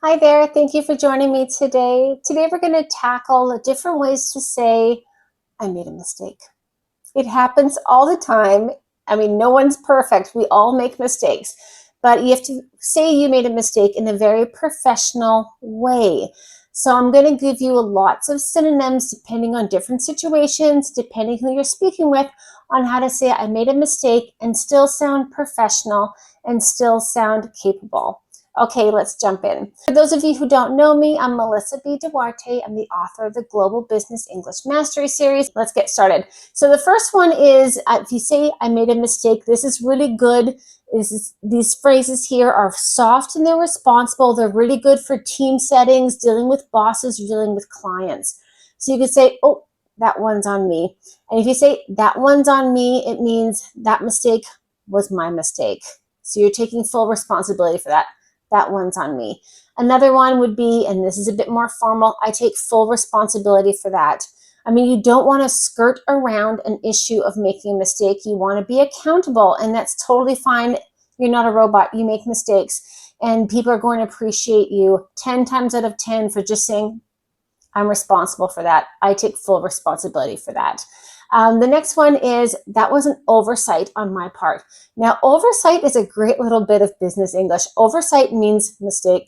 Hi there, thank you for joining me today. Today we're going to tackle different ways to say, I made a mistake. It happens all the time. I mean, no one's perfect. We all make mistakes. But you have to say you made a mistake in a very professional way. So I'm going to give you lots of synonyms depending on different situations, depending who you're speaking with, on how to say I made a mistake and still sound professional and still sound capable. Okay, let's jump in. For those of you who don't know me, I'm Melissa B. Duarte. I'm the author of the Global Business English Mastery Series. Let's get started. So the first one is, if you say I made a mistake, this is really good. These phrases here are soft and they're responsible. They're really good for team settings, dealing with bosses, dealing with clients. So you could say, oh, that one's on me. And if you say that one's on me, it means that mistake was my mistake. So you're taking full responsibility for that. That one's on me. Another one would be, and this is a bit more formal, I take full responsibility for that. I mean, you don't want to skirt around an issue of making a mistake. You want to be accountable, and that's totally fine. You're not a robot. You make mistakes, and people are going to appreciate you 10 times out of 10 for just saying, I'm responsible for that. I take full responsibility for that. The next one is, that was an oversight on my part. Now, oversight is a great little bit of business English. Oversight means mistake,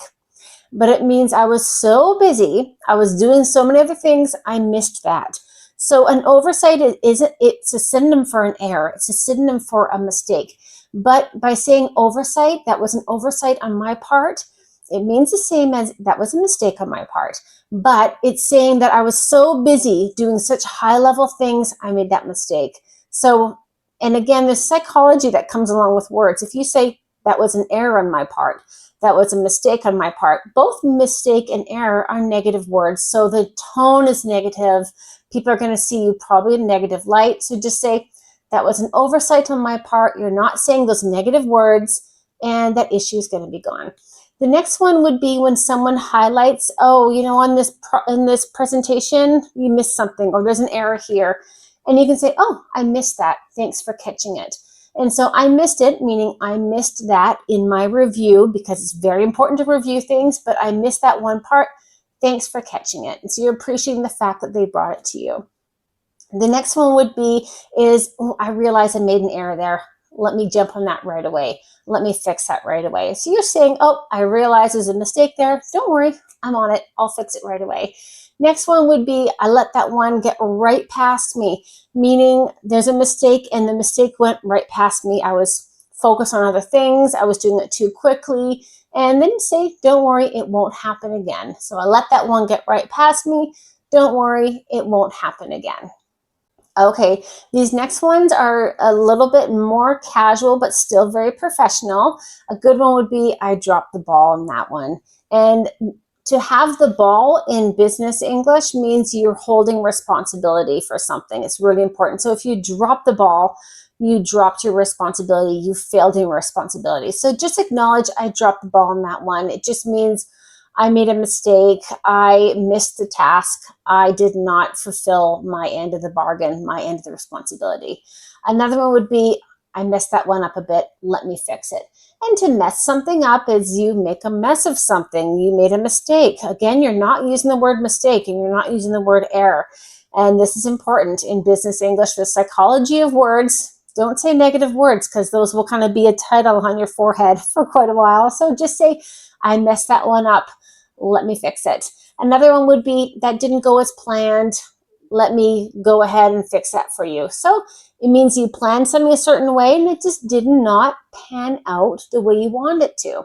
but it means I was so busy, I was doing so many other things, I missed that. So an oversight it's a synonym for an error. It's a synonym for a mistake. But by saying oversight, that was an oversight on my part, it means the same as that was a mistake on my part. But it's saying that I was so busy doing such high-level things, I made that mistake. So, and again, there's psychology that comes along with words. If you say that was an error on my part, that was a mistake on my part, both mistake and error are negative words. So the tone is negative. People are going to see you probably in negative light. So just say, that was an oversight on my part. You're not saying those negative words, and that issue is going to be gone. The next one would be when someone highlights, oh, you know, in this presentation, you missed something, or there's an error here. And you can say, oh, I missed that. Thanks for catching it. And so I missed it, meaning I missed that in my review, because it's very important to review things, but I missed that one part. Thanks for catching it. And so you're appreciating the fact that they brought it to you. The next one would be oh, I realized I made an error there. Let me jump on that right away. Let me fix that right away. So you're saying, oh, I realize there's a mistake there. Don't worry, I'm on it. I'll fix it right away. Next one would be, I let that one get right past me, meaning there's a mistake and the mistake went right past me. I was focused on other things. I was doing it too quickly. And then say, don't worry, it won't happen again. So I let that one get right past me. Don't worry, it won't happen again. Okay, these next ones are a little bit more casual, but still very professional. A good one would be, I dropped the ball on that one. And to have the ball in business English means you're holding responsibility for something. It's really important. So if you drop the ball, you dropped your responsibility, you failed in your responsibility. So just acknowledge, I dropped the ball on that one. It just means I made a mistake. I missed the task. I did not fulfill my end of the bargain, my end of the responsibility. Another one would be, I messed that one up a bit. Let me fix it. And to mess something up is you make a mess of something. You made a mistake. Again, you're not using the word mistake and you're not using the word error. And this is important in business English, the psychology of words. Don't say negative words, because those will kind of be a title on your forehead for quite a while. So just say, I messed that one up. Let me fix it. Another one would be, that didn't go as planned. Let me go ahead and fix that for you. So it means you planned something a certain way and it just did not pan out the way you wanted it to.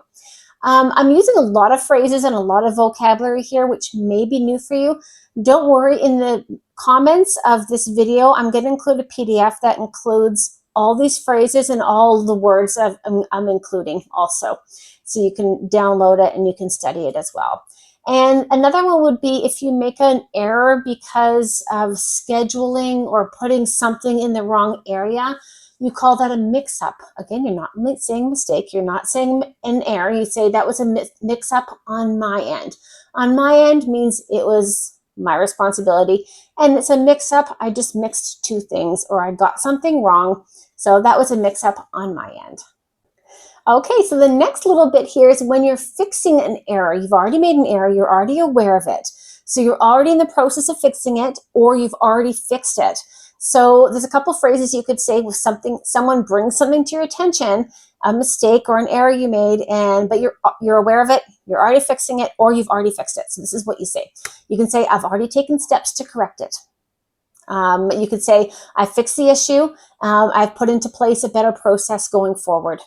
I'm using a lot of phrases and a lot of vocabulary here, which may be new for you. Don't worry, in the comments of this video, I'm going to include a PDF that includes all these phrases and all the words I'm including also. So you can download it and you can study it as well. And another one would be, if you make an error because of scheduling or putting something in the wrong area, you call that a mix-up. Again, you're not saying mistake. You're not saying an error. You say that was a mix-up on my end. On my end means it was my responsibility. And it's a mix-up. I just mixed two things, or I got something wrong. So that was a mix-up on my end. Okay, so the next little bit here is when you're fixing an error. You've already made an error, you're already aware of it. So you're already in the process of fixing it, or you've already fixed it. So there's a couple phrases you could say with something, someone brings something to your attention, a mistake or an error you made, but you're aware of it, you're already fixing it, or you've already fixed it. So this is what you say. You can say, I've already taken steps to correct it. You could say, I fixed the issue. I've put into place a better process going forward.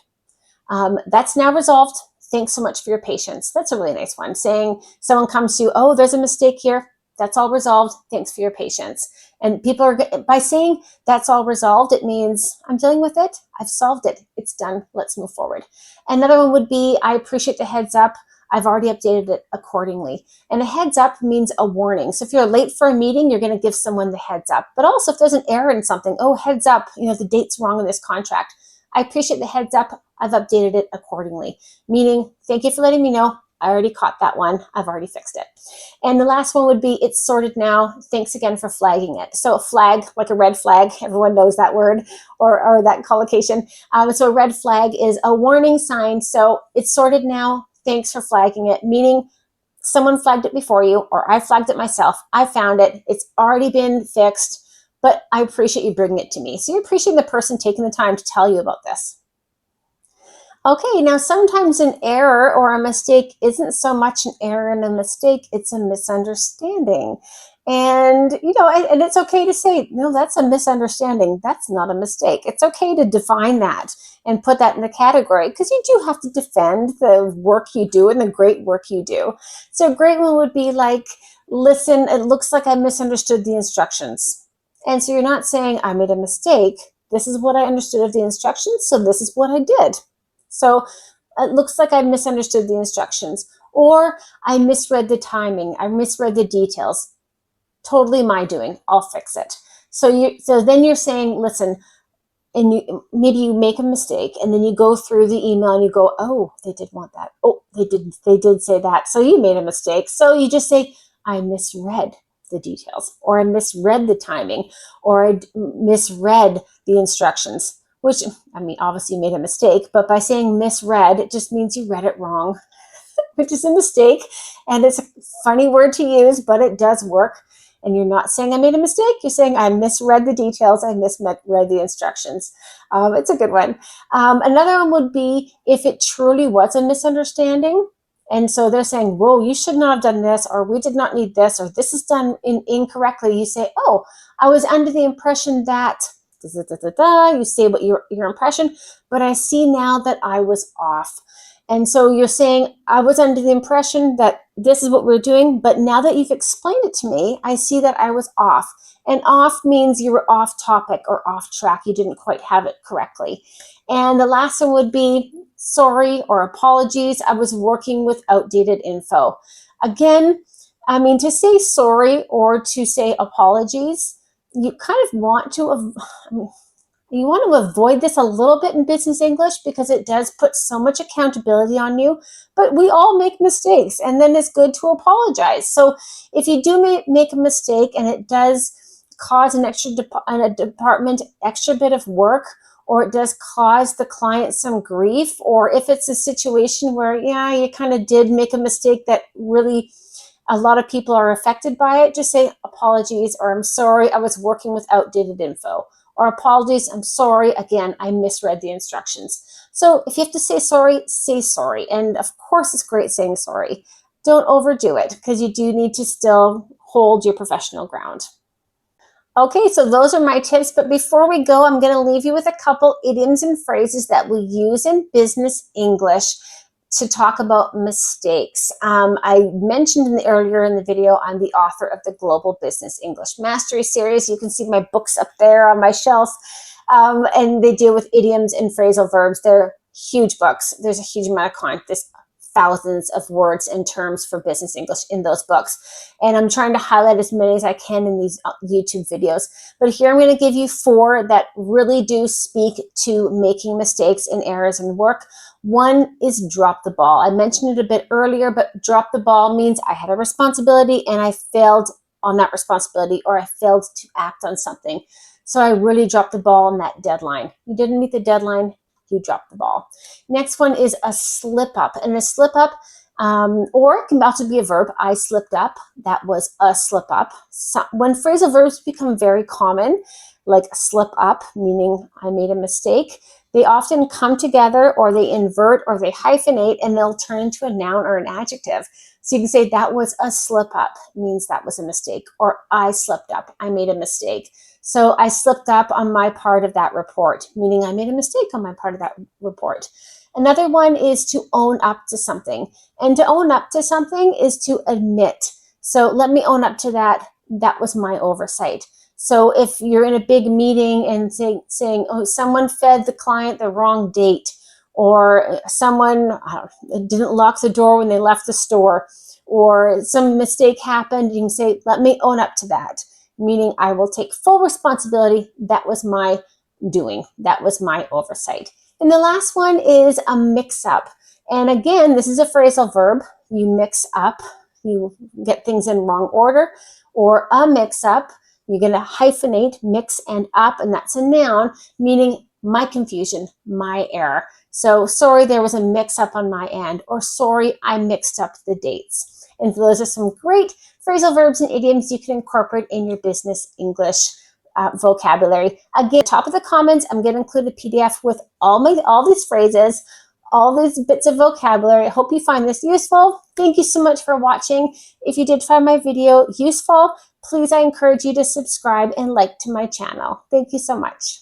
That's now resolved. Thanks so much for your patience. That's a really nice one. Saying someone comes to you, oh, there's a mistake here. That's all resolved. Thanks for your patience. And people are, by saying that's all resolved, it means I'm dealing with it. I've solved it. It's done. Let's move forward. Another one would be, I appreciate the heads up. I've already updated it accordingly. And a heads up means a warning. So if you're late for a meeting, you're going to give someone the heads up. But also if there's an error in something, oh, heads up, the date's wrong in this contract. I appreciate the heads up. I've updated it accordingly. Meaning, thank you for letting me know. I already caught that one. I've already fixed it. And the last one would be, it's sorted now. Thanks again for flagging it. So a flag, like a red flag, everyone knows that word or that collocation. So a red flag is a warning sign. So it's sorted now. Thanks for flagging it. Meaning someone flagged it before you, or I flagged it myself. I found it. It's already been fixed, but I appreciate you bringing it to me. So you're appreciating the person taking the time to tell you about this. Okay, now sometimes an error or a mistake isn't so much an error and a mistake, it's a misunderstanding. And, and it's okay to say, no, that's a misunderstanding. That's not a mistake. It's okay to define that and put that in the category, because you do have to defend the work you do and the great work you do. So a great one would be like, listen, it looks like I misunderstood the instructions. And so you're not saying I made a mistake. This is what I understood of the instructions, so this is what I did. So it looks like I misunderstood the instructions, or I misread the timing. I misread the details. Totally my doing. I'll fix it. So then you're saying, listen, and maybe you make a mistake, and then you go through the email and you go, oh, they did want that. Oh, they did say that. So you made a mistake. So you just say, I misread the details, or I misread the timing, or I misread the instructions. Which, obviously you made a mistake, but by saying misread, it just means you read it wrong, which is a mistake. And it's a funny word to use, but it does work. And you're not saying I made a mistake. You're saying I misread the details. I misread the instructions. It's a good one. Another one would be if it truly was a misunderstanding. And so they're saying, whoa, you should not have done this, or we did not need this, or this is done incorrectly. You say, oh, I was under the impression that... You say what your impression, but I see now that I was off. And so you're saying, I was under the impression that this is what we're doing, but now that you've explained it to me, I see that I was off. And off means you were off topic or off track. You didn't quite have it correctly. And the last one would be sorry or apologies. I was working with outdated info. Again, to say sorry or to say apologies, you kind of want to avoid this a little bit in business English, because it does put so much accountability on you. But we all make mistakes, and then it's good to apologize. So if you do make a mistake and it does cause a department extra bit of work, or it does cause the client some grief, or if it's a situation where, you kind of did make a mistake that really a lot of people are affected by it, just say apologies, or I'm sorry, I was working with outdated info, or apologies, I'm sorry, again, I misread the instructions. So if you have to say sorry, say sorry. And of course, it's great saying sorry. Don't overdo it, because you do need to still hold your professional ground. Okay, so those are my tips, but before we go, I'm going to leave you with a couple idioms and phrases that we use in business English to talk about mistakes. I mentioned earlier in the video, I'm the author of the Global Business English Mastery Series. You can see my books up there on my shelf, and they deal with idioms and phrasal verbs. They're huge books. There's a huge amount of content. There's thousands of words and terms for business English in those books. And I'm trying to highlight as many as I can in these YouTube videos. But here I'm going to give you 4 that really do speak to making mistakes and errors in work. One is drop the ball. I mentioned it a bit earlier, but drop the ball means I had a responsibility and I failed on that responsibility, or I failed to act on something. So I really dropped the ball on that deadline. You didn't meet the deadline. you dropped the ball. Next one is a slip up. And a slip up, or it can also be a verb. I slipped up. That was a slip up. So when phrasal verbs become very common, like slip up, meaning I made a mistake, they often come together, or they invert, or they hyphenate, and they'll turn into a noun or an adjective. So you can say that was a slip up, means that was a mistake, or I slipped up, I made a mistake. So I slipped up on my part of that report, meaning I made a mistake on my part of that report. Another one is to own up to something. And to own up to something is to admit. So let me own up to that. That was my oversight. So if you're in a big meeting and saying, oh, someone fed the client the wrong date, or someone didn't lock the door when they left the store, or some mistake happened, you can say, let me own up to that, meaning I will take full responsibility. That was my doing. That was my oversight. And the last one is a mix-up. And again, this is a phrasal verb. You mix up, you get things in wrong order, or a mix-up. You're going to hyphenate mix and up, and that's a noun, meaning my confusion, my error. So sorry, there was a mix-up on my end, or sorry, I mixed up the dates. And those are some great phrasal verbs and idioms you can incorporate in your business English vocabulary. Again, top of the comments, I'm going to include a PDF with all these phrases, all these bits of vocabulary. I hope you find this useful. Thank you so much for watching. If you did find my video useful, please, I encourage you to subscribe and like to my channel. Thank you so much.